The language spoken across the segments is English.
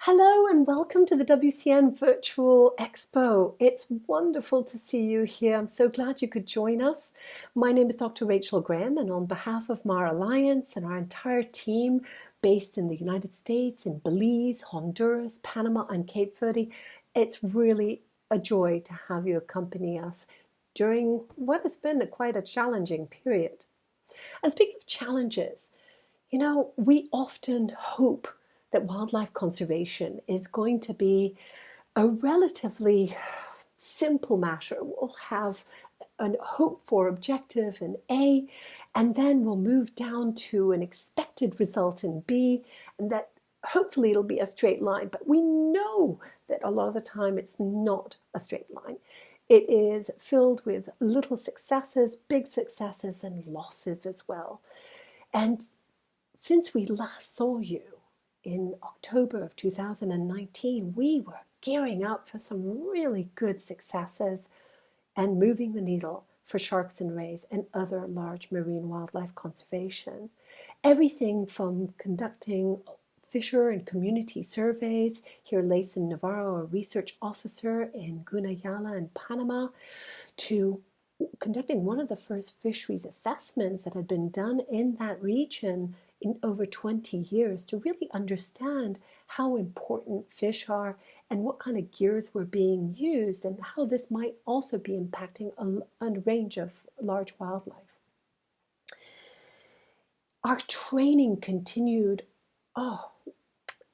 Hello and welcome to the WCN Virtual Expo. It's wonderful to see you here. I'm so glad you could join us. My name is Dr. Rachel Graham, and on behalf of MarAlliance and our entire team based in the United States, in Belize, Honduras, Panama, and Cape Verde, it's really a joy to have you accompany us during what has been quite a challenging period. And speaking of challenges, we often hope that wildlife conservation is going to be a relatively simple matter. We'll have a hope for objective in A, and then we'll move down to an expected result in B, and that hopefully it'll be a straight line. But we know that a lot of the time it's not a straight line. It is filled with little successes, big successes, and losses as well. And since we last saw you in October of 2019, we were gearing up for some really good successes and moving the needle for sharks and rays and other large marine wildlife conservation. Everything from conducting fisher and community surveys, here Layson Navarro, a research officer in Gunayala in Panama, to conducting one of the first fisheries assessments that had been done in that region in over 20 years to really understand how important fish are and what kind of gears were being used and how this might also be impacting a range of large wildlife. Our training continued.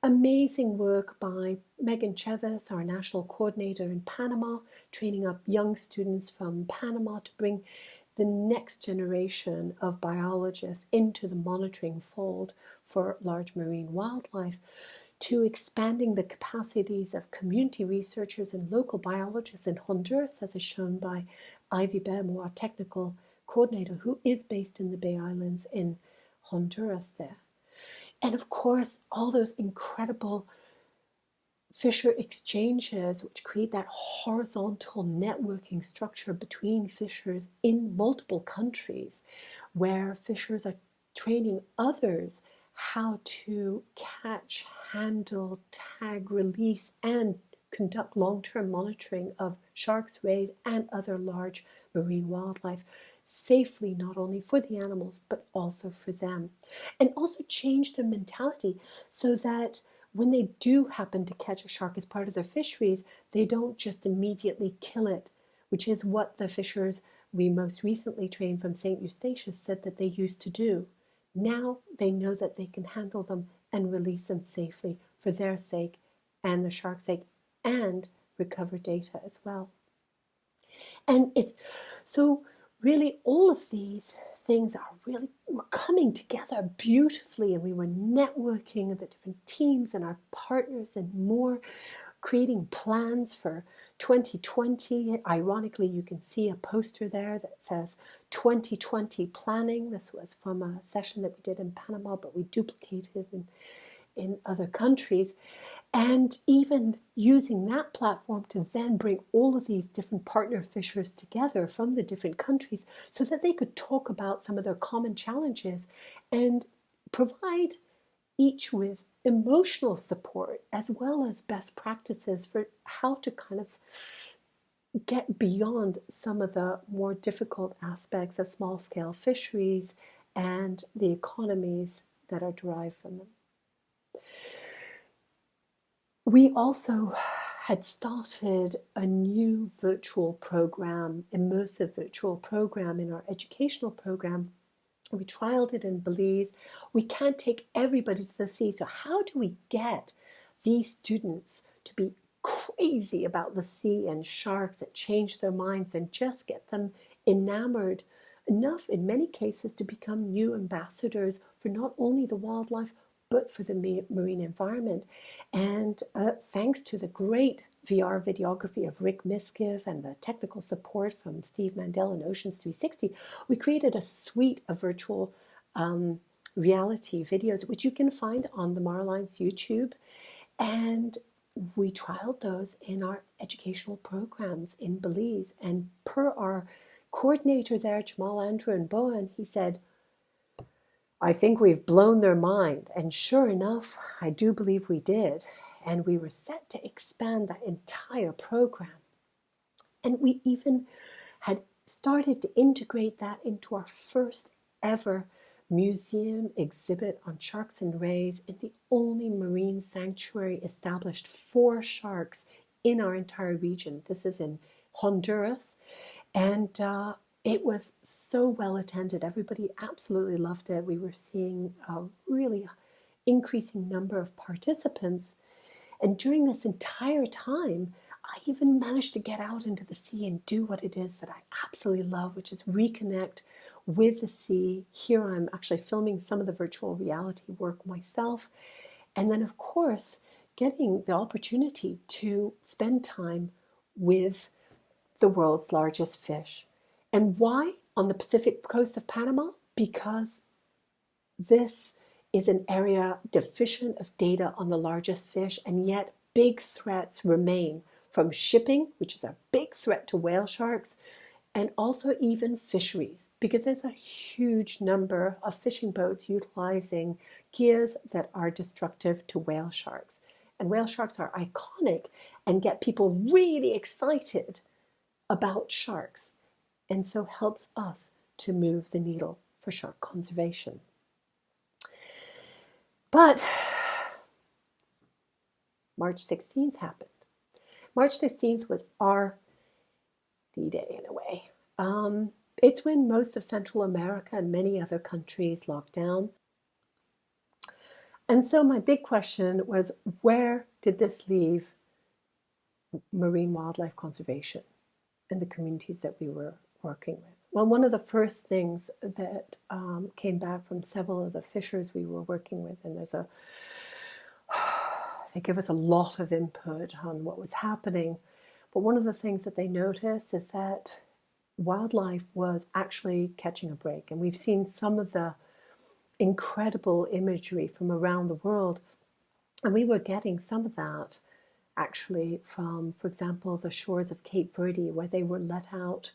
Amazing work by Megan Chavez, our national coordinator in Panama, training up young students from Panama to bring the next generation of biologists into the monitoring fold for large marine wildlife, to expanding the capacities of community researchers and local biologists in Honduras, as is shown by Ivy Bermo, our technical coordinator, who is based in the Bay Islands in Honduras there. And of course, all those incredible fisher exchanges, which create that horizontal networking structure between fishers in multiple countries, where fishers are training others how to catch, handle, tag, release, and conduct long-term monitoring of sharks, rays, and other large marine wildlife safely, not only for the animals, but also for them. And also change their mentality so that when they do happen to catch a shark as part of their fisheries, they don't just immediately kill it, which is what the fishers we most recently trained from St. Eustatius said that they used to do. Now they know that they can handle them and release them safely for their sake and the shark's sake, and recover data as well. And it's so really all of these things were coming together beautifully, and we were networking the different teams and our partners and more, creating plans for 2020. Ironically, you can see a poster there that says 2020 planning. This was from a session that we did in Panama, but we duplicated in other countries, and even using that platform to then bring all of these different partner fishers together from the different countries so that they could talk about some of their common challenges and provide each with emotional support as well as best practices for how to kind of get beyond some of the more difficult aspects of small-scale fisheries and the economies that are derived from them. We also had started a new virtual program, immersive virtual program in our educational program. We trialed it in Belize. We can't take everybody to the sea, so how do we get these students to be crazy about the sea and sharks and change their minds and just get them enamored enough in many cases to become new ambassadors for not only the wildlife but for the marine environment? And thanks to the great VR videography of Rick Miskiv and the technical support from Steve Mandel and Oceans 360, we created a suite of virtual reality videos, which you can find on the MarAlliance YouTube. And we trialed those in our educational programs in Belize. And per our coordinator there, Jamal Andrew and Bowen, he said, I think we've blown their mind. And sure enough, I do believe we did. and we were set to expand that entire program. And we even had started to integrate that into our first ever museum exhibit on sharks and rays, and the only marine sanctuary established for sharks in our entire region. This is in Honduras, and it was so well attended. Everybody absolutely loved it. We were seeing a really increasing number of participants, and during this entire time, I even managed to get out into the sea and do what it is that I absolutely love, which is reconnect with the sea. Here I'm actually filming some of the virtual reality work myself. And then, of course, getting the opportunity to spend time with the world's largest fish. And why on the Pacific coast of Panama? Because this is an area deficient of data on the largest fish, and yet big threats remain from shipping, which is a big threat to whale sharks, and also even fisheries, because there's a huge number of fishing boats utilizing gears that are destructive to whale sharks. And whale sharks are iconic and get people really excited about sharks, and so helps us to move the needle for shark conservation. But March 16th happened. March 16th was our D-Day in a way. It's when most of Central America and many other countries locked down. And so my big question was, where did this leave marine wildlife conservation and the communities that we were working with? Well, one of the first things that came back from several of the fishers we were working with, and they gave us a lot of input on what was happening. But one of the things that they noticed is that wildlife was actually catching a break. And we've seen some of the incredible imagery from around the world. And we were getting some of that actually from, for example, the shores of Cape Verde, where they were let out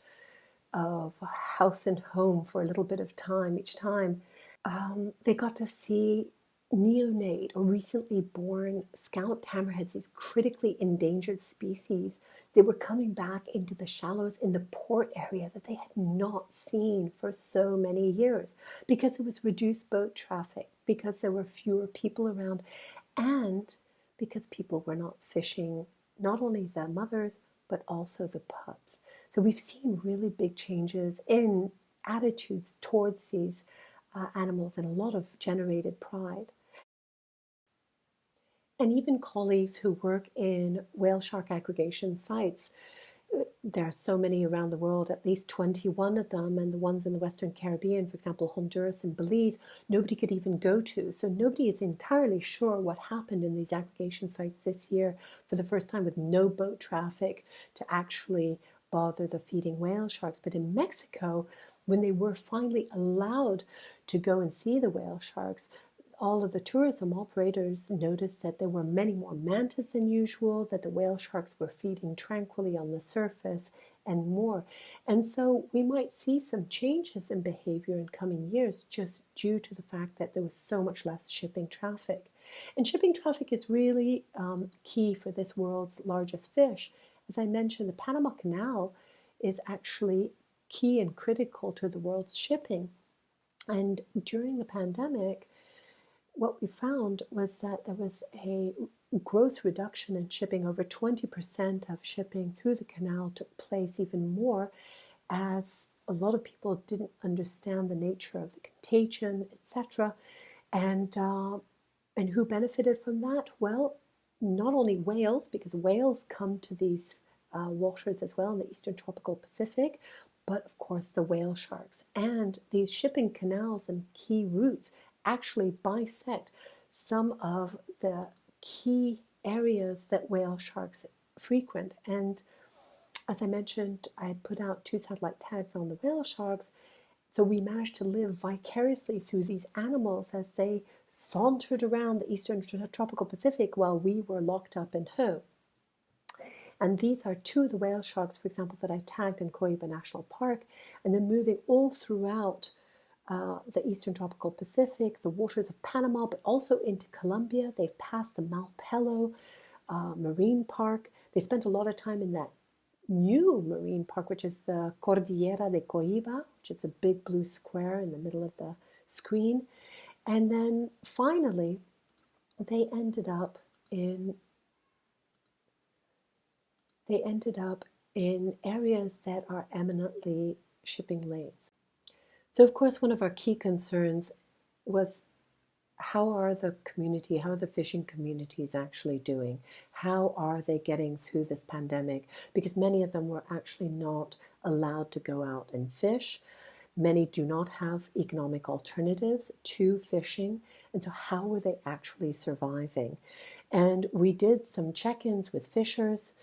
of house and home for a little bit of time each time. They got to see neonate or recently born scalloped hammerheads, these critically endangered species. They were coming back into the shallows in the port area that they had not seen for so many years, because it was reduced boat traffic, because there were fewer people around, and because people were not fishing not only the mothers but also the pups. So we've seen really big changes in attitudes towards these animals, and a lot of generated pride. And even colleagues who work in whale shark aggregation sites, there are so many around the world, at least 21 of them, and the ones in the Western Caribbean, for example, Honduras and Belize, nobody could even go to. So nobody is entirely sure what happened in these aggregation sites this year for the first time, with no boat traffic to actually bother the feeding whale sharks. But in Mexico, when they were finally allowed to go and see the whale sharks, all of the tourism operators noticed that there were many more mantas than usual, that the whale sharks were feeding tranquilly on the surface, and more. And so we might see some changes in behavior in coming years just due to the fact that there was so much less shipping traffic. And shipping traffic is really key for this world's largest fish. As I mentioned, the Panama Canal is actually key and critical to the world's shipping. And during the pandemic, what we found was that there was a gross reduction in shipping. Over 20% of shipping through the canal took place, even more, as a lot of people didn't understand the nature of the contagion, etc. And who benefited from that? Well, not only whales, because whales come to these waters as well in the Eastern Tropical Pacific, but of course the whale sharks. And these shipping canals and key routes actually bisect some of the key areas that whale sharks frequent. And as I mentioned, I had put out 2 satellite tags on the whale sharks, so we managed to live vicariously through these animals as they sauntered around the Eastern Tropical Pacific while we were locked up in home. And these are 2 of the whale sharks, for example, that I tagged in Coiba National Park, and then moving all throughout the Eastern Tropical Pacific, the waters of Panama, but also into Colombia. They've passed the Malpelo Marine Park. They spent a lot of time in that new marine park, which is the Cordillera de Coiba, which is a big blue square in the middle of the screen. And then finally, they ended up in areas that are eminently shipping lanes. So of course, one of our key concerns was how are the fishing communities actually doing? How are they getting through this pandemic? Because many of them were actually not allowed to go out and fish. Many do not have economic alternatives to fishing. And so how were they actually surviving? And we did some check-ins with fishers,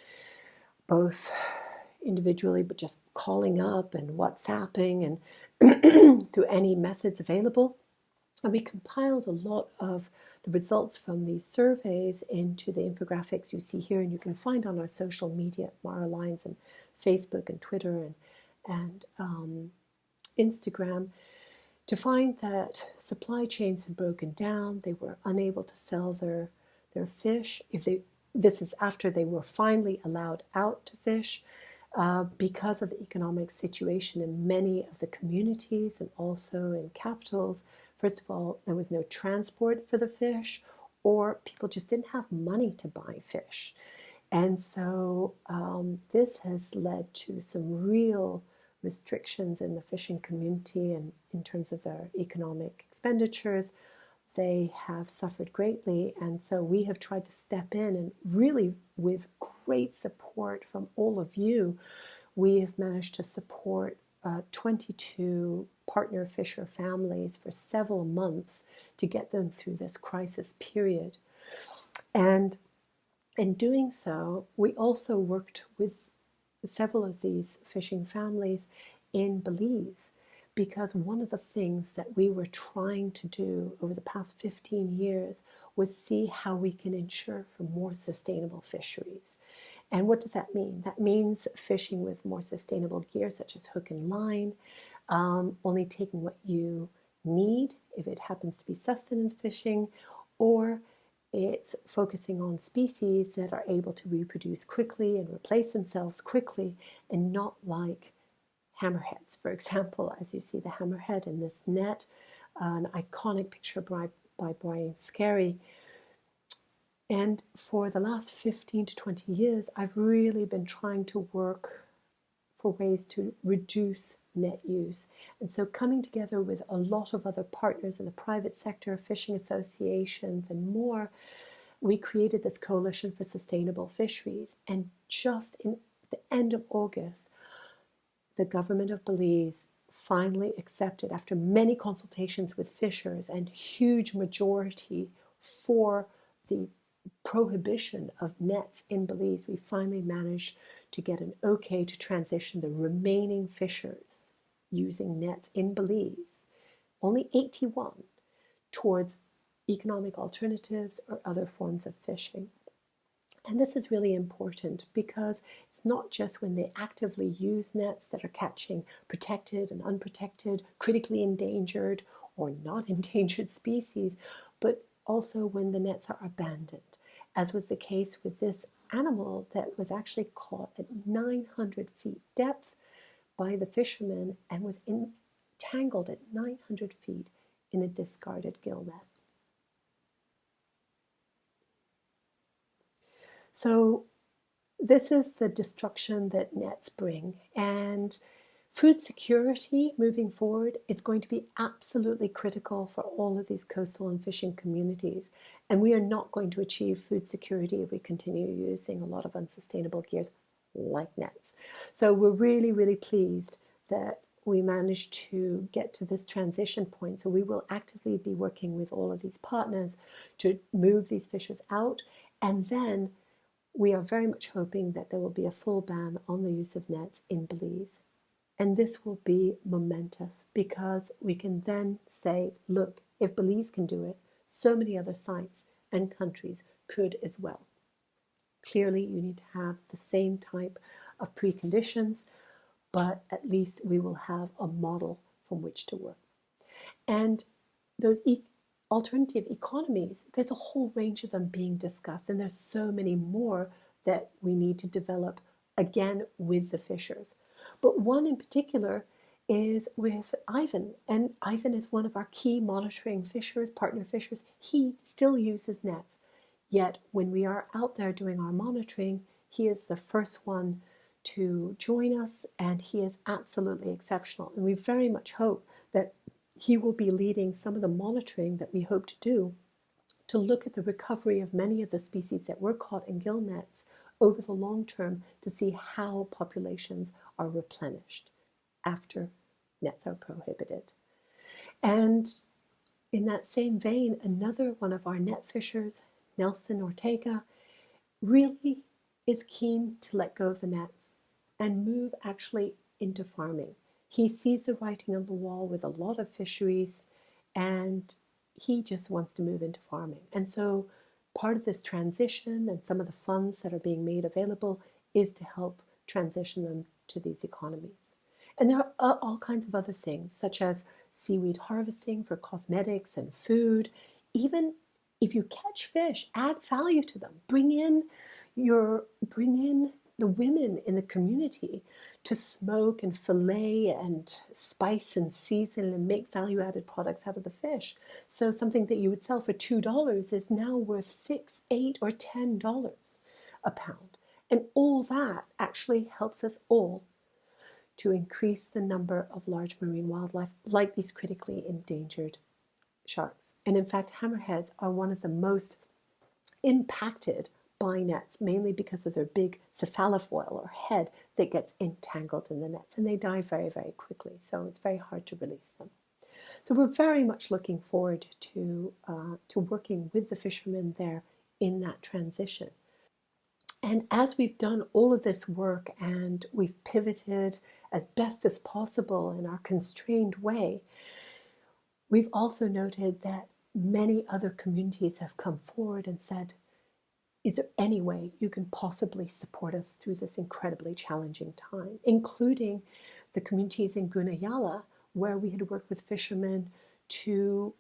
both individually, but just calling up and WhatsApping and through any methods available. And we compiled a lot of the results from these surveys into the infographics you see here, and you can find on our social media at MarAlliance and Facebook and Twitter and Instagram, to find that supply chains had broken down. They were unable to sell their fish. This is after they were finally allowed out to fish. Because of the economic situation in many of the communities and also in capitals. First of all, there was no transport for the fish, or people just didn't have money to buy fish. And so this has led to some real restrictions in the fishing community and in terms of their economic expenditures. They have suffered greatly, and so we have tried to step in, and really with great support from all of you, we have managed to support 22 partner fisher families for several months to get them through this crisis period. And in doing so, we also worked with several of these fishing families in Belize, because one of the things that we were trying to do over the past 15 years was see how we can ensure for more sustainable fisheries. And what does that mean? That means fishing with more sustainable gear, such as hook and line, only taking what you need if it happens to be sustenance fishing, or it's focusing on species that are able to reproduce quickly and replace themselves quickly, and not like hammerheads, for example, as you see the hammerhead in this net, an iconic picture by Brian Scarry. And for the last 15 to 20 years, I've really been trying to work for ways to reduce net use. And so coming together with a lot of other partners in the private sector, fishing associations and more, we created this Coalition for Sustainable Fisheries. And just in the end of August, the government of Belize finally accepted, after many consultations with fishers and huge majority for the prohibition of nets in Belize, we finally managed to get an okay to transition the remaining fishers using nets in Belize, only 81, towards economic alternatives or other forms of fishing. And this is really important because it's not just when they actively use nets that are catching protected and unprotected, critically endangered or not endangered species, but also when the nets are abandoned, as was the case with this animal that was actually caught at 900 feet depth by the fishermen and was entangled at 900 feet in a discarded gill net. So this is the destruction that nets bring, and food security moving forward is going to be absolutely critical for all of these coastal and fishing communities. And we are not going to achieve food security if we continue using a lot of unsustainable gears like nets. So we're really, really pleased that we managed to get to this transition point. So we will actively be working with all of these partners to move these fishers out, and then we are very much hoping that there will be a full ban on the use of nets in Belize. And this will be momentous because we can then say, look, if Belize can do it, so many other sites and countries could as well. Clearly, you need to have the same type of preconditions, but at least we will have a model from which to work. And those alternative economies, there's a whole range of them being discussed, and there's so many more that we need to develop, again, with the fishers. But one in particular is with Ivan, and Ivan is one of our key monitoring fishers, partner fishers. He still uses nets, yet when we are out there doing our monitoring, he is the first one to join us, and he is absolutely exceptional. And we very much hope that he will be leading some of the monitoring that we hope to do to look at the recovery of many of the species that were caught in gill nets over the long term, to see how populations are replenished after nets are prohibited. And in that same vein, another one of our net fishers, Nelson Ortega, really is keen to let go of the nets and move actually into farming. He sees the writing on the wall with a lot of fisheries, and he just wants to move into farming. And so part of this transition and some of the funds that are being made available is to help transition them to these economies. And there are all kinds of other things, such as seaweed harvesting for cosmetics and food. Even if you catch fish, add value to them. Bring in the women in the community to smoke and fillet and spice and season and make value-added products out of the fish. So something that you would sell for $2 is now worth $6, $8, or $10 a pound. And all that actually helps us all to increase the number of large marine wildlife, like these critically endangered sharks. And in fact, hammerheads are one of the most impacted by nets, mainly because of their big cephalofoil or head that gets entangled in the nets, and they die very, very quickly. So it's very hard to release them. So we're very much looking forward to working with the fishermen there in that transition. And as we've done all of this work and we've pivoted as best as possible in our constrained way, we've also noted that many other communities have come forward and said, is there any way you can possibly support us through this incredibly challenging time, including the communities in Gunayala, where we had worked with fishermen to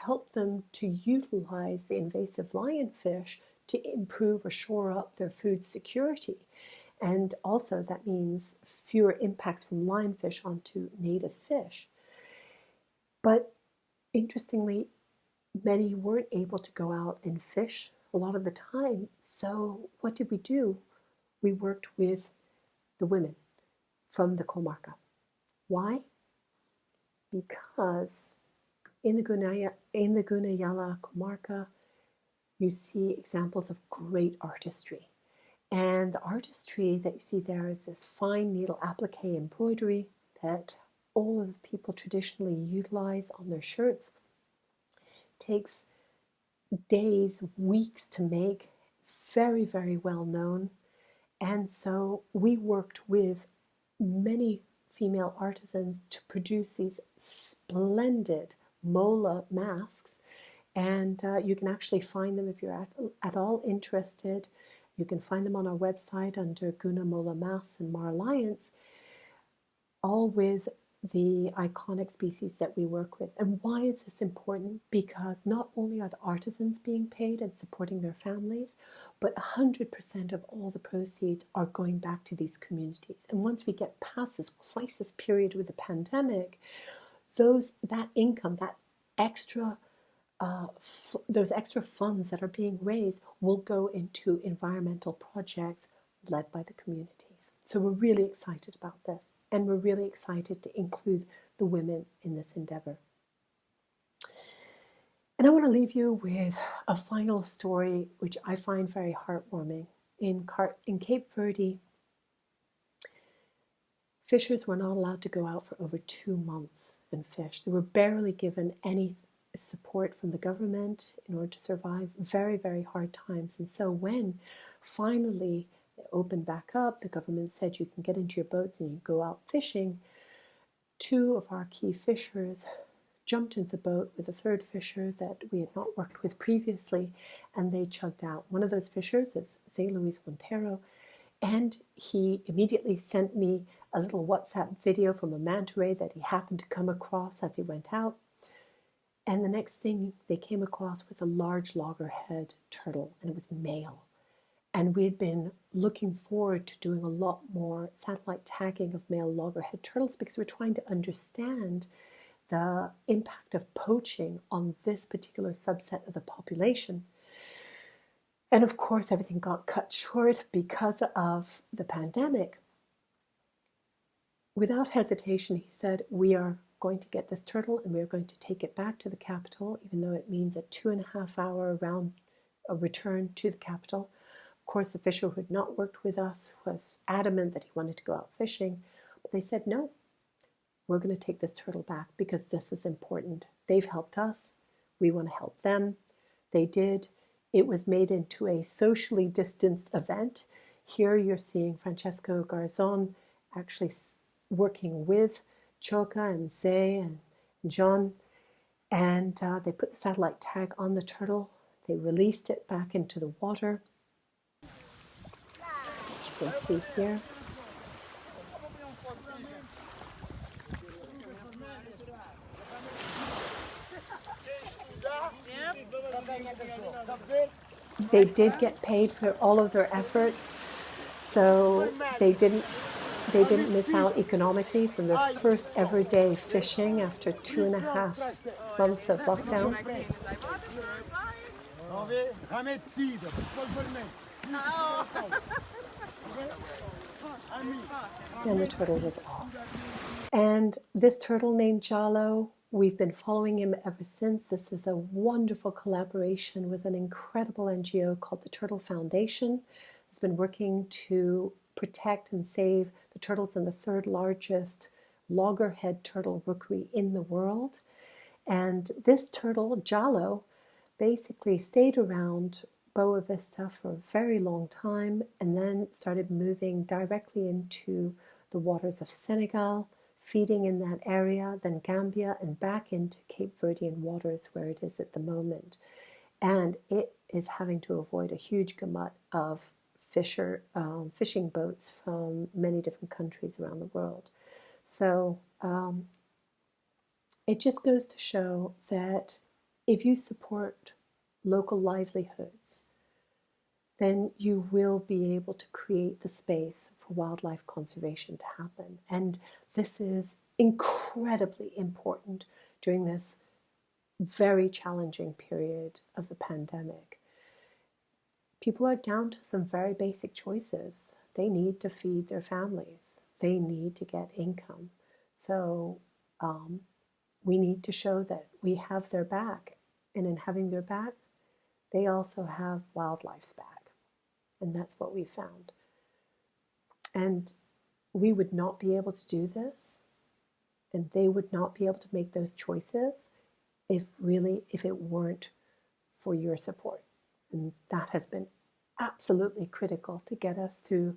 help them to utilize the invasive lionfish to improve or shore up their food security. And also that means fewer impacts from lionfish onto native fish. But interestingly, many weren't able to go out and fish a lot of the time. So what did we do? We worked with the women from the comarca. Why? Because in the Gunayala comarca, you see examples of great artistry. And the artistry that you see there is this fine needle applique embroidery that all of the people traditionally utilize on their shirts. It takes days, weeks to make, very, very well known. And so we worked with many female artisans to produce these splendid mola masks. And you can actually find them if you're at all interested. You can find them on our website under Guna Mola Masks and MarAlliance, all with the iconic species that we work with. And why is this important? Because not only are the artisans being paid and supporting their families, but 100% of all the proceeds are going back to these communities. And once we get past this crisis period with the pandemic, that income, that extra those extra funds that are being raised will go into environmental projects led by the communities. So we're really excited about this, and we're really excited to include the women in this endeavor. And I want to leave you with a final story which I find very heartwarming. In Cape Verde, fishers were not allowed to go out for over 2 months and fish. They were barely given any support from the government in order to survive very, very hard times. And so when finally it opened back up, the government said you can get into your boats and you go out fishing. 2 of our key fishers jumped into the boat with a 3rd fisher that we had not worked with previously, and they chugged out. One of those fishers is Zé Luis Montero, and he immediately sent me a little WhatsApp video from a manta ray that he happened to come across as he went out. And the next thing they came across was a large loggerhead turtle, and it was male. And we'd been looking forward to doing a lot more satellite tagging of male loggerhead turtles because we're trying to understand the impact of poaching on this particular subset of the population. And of course, everything got cut short because of the pandemic. Without hesitation, he said, we are going to get this turtle and we are going to take it back to the capital, even though it means a 2.5 hour round return to the capital. Of course, the fisher who had not worked with us was adamant that he wanted to go out fishing, but they said, no, we're going to take this turtle back because this is important. They've helped us. We want to help them. They did. It was made into a socially distanced event. Here you're seeing Francesco Garzon actually working with Choka and Zay and John, and they put the satellite tag on the turtle. They released it back into the water, which you can see here. They did get paid for all of their efforts, so they didn't miss out economically from their first ever day fishing after 2.5 months of lockdown. And the turtle was off. And this turtle named Jalo, we've been following him ever since. This is a wonderful collaboration with an incredible NGO called the Turtle Foundation. It's been working to protect and save the turtles in the 3rd largest loggerhead turtle rookery in the world. And this turtle, Jalo, basically stayed around Boa Vista for a very long time and then started moving directly into the waters of Senegal, feeding in that area, then Gambia, and back into Cape Verdean waters where it is at the moment. And it is having to avoid a huge gamut of fishing boats from many different countries around the world. So it just goes to show that if you support local livelihoods, then you will be able to create the space for wildlife conservation to happen. And this is incredibly important during this very challenging period of the pandemic. People are down to some very basic choices. They need to feed their families. They need to get income. So we need to show that we have their back. And in having their back, they also have wildlife's back. And that's what we found. And we would not be able to do this, and they would not be able to make those choices if it weren't for your support. And that has been absolutely critical to get us through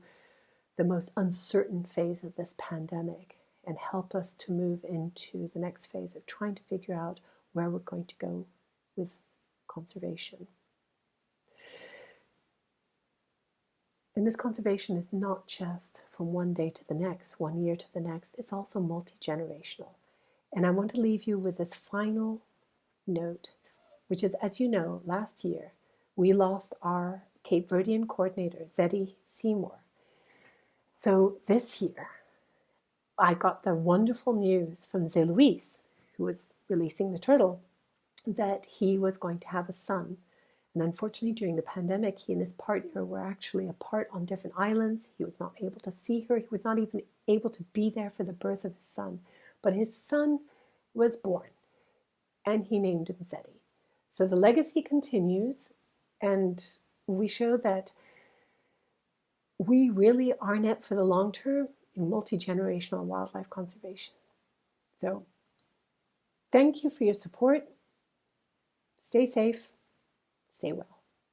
the most uncertain phase of this pandemic and help us to move into the next phase of trying to figure out where we're going to go with conservation. And this conservation is not just from one day to the next, 1 year to the next, it's also multi-generational. And I want to leave you with this final note, which is, as you know, last year we lost our Cape Verdean coordinator, Zeddy Seymour. So this year, I got the wonderful news from Zé Luis, who was releasing the turtle, that he was going to have a son. And unfortunately, during the pandemic, he and his partner were actually apart on different islands. He was not able to see her. He was not even able to be there for the birth of his son. But his son was born, and he named him Zeddy. So the legacy continues, and we show that we really are in it for the long term in multi-generational wildlife conservation. So thank you for your support. Stay safe. Stay well.